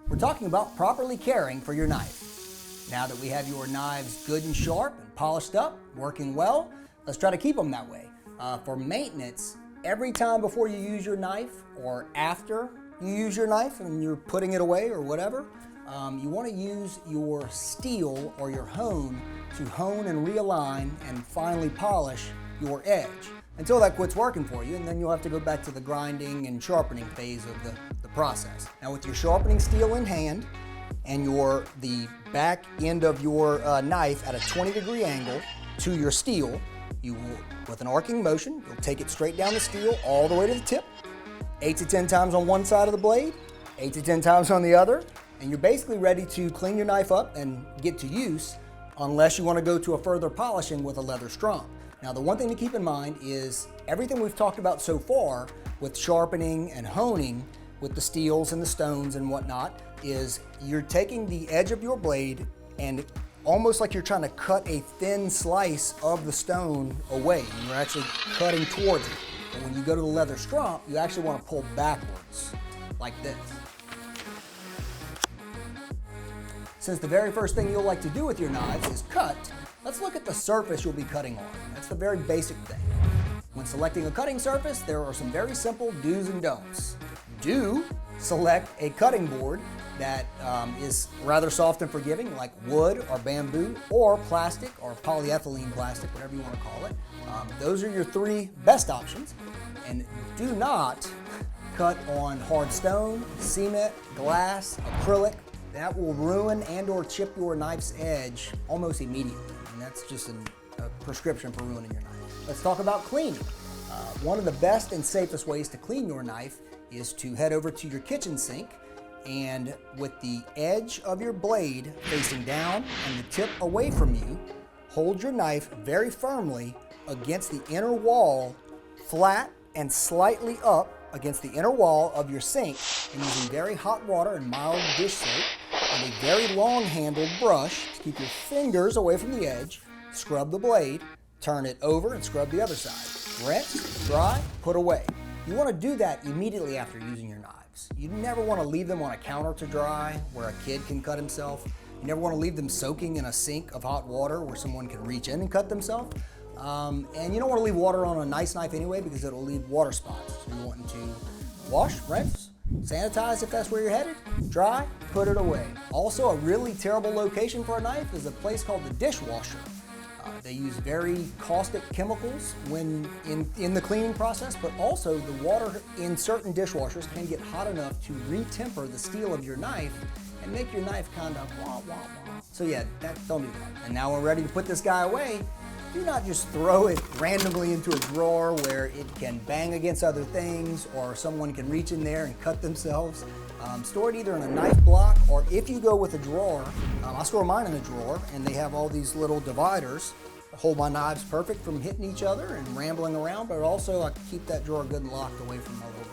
We're talking about properly caring for your knife. Now that we have your knives good and sharp and polished up, working well, let's try to keep them that way. For maintenance, every time before you use your knife or after you use your knife and you're putting it away or whatever, you want to use your steel or your hone to hone and realign and finally polish your edge until that quits working for you, and then you'll have to go back to the grinding and sharpening phase of the process. Now with your sharpening steel in hand and the back end of your knife at a 20-degree angle to your steel, you will, with an arcing motion, you'll take it straight down the steel all the way to the tip, 8 to 10 times on one side of the blade, 8 to 10 times on the other, and you're basically ready to clean your knife up and get to use, unless you want to go to a further polishing with a leather strump. Now the one thing to keep in mind is everything we've talked about so far with sharpening and honing with the steels and the stones and whatnot is you're taking the edge of your blade and almost like you're trying to cut a thin slice of the stone away, and you're actually cutting towards it. But when you go to the leather strump, you actually want to pull backwards like this. Since the very first thing you'll like to do with your knives is cut, let's look at the surface you'll be cutting on. That's the very basic thing. When selecting a cutting surface, there are some very simple do's and don'ts. Do select a cutting board that is rather soft and forgiving, like wood or bamboo or plastic or polyethylene plastic, whatever you want to call it. Those are your three best options. And do not cut on hard stone, cement, glass, acrylic. That will ruin and or chip your knife's edge almost immediately. And that's just a prescription for ruining your knife. Let's talk about cleaning. One of the best and safest ways to clean your knife is to head over to your kitchen sink and with the edge of your blade facing down and the tip away from you, hold your knife very firmly against the inner wall, flat and slightly up against the inner wall of your sink, and using very hot water and mild dish soap and a very long-handled brush to keep your fingers away from the edge, scrub the blade, turn it over and scrub the other side. Rinse, dry, put away. You want to do that immediately after using your knives. You never want to leave them on a counter to dry where a kid can cut himself. You never want to leave them soaking in a sink of hot water where someone can reach in and cut themselves. And you don't want to leave water on a nice knife anyway because it'll leave water spots. So you're wanting to wash, rinse, sanitize if that's where you're headed, dry, put it away. Also, a really terrible location for a knife is a place called the dishwasher. They use very caustic chemicals when in the cleaning process, but also the water in certain dishwashers can get hot enough to re-temper the steel of your knife and make your knife kind of wah, wah, wah. So yeah, don't do that. And now we're ready to put this guy away. Do not just throw it randomly into a drawer where it can bang against other things or someone can reach in there and cut themselves. Store it either in a knife block, or if you go with a drawer, I store mine in a drawer, and they have all these little dividers that hold my knives perfect from hitting each other and rambling around, but also I keep that drawer good and locked away from my little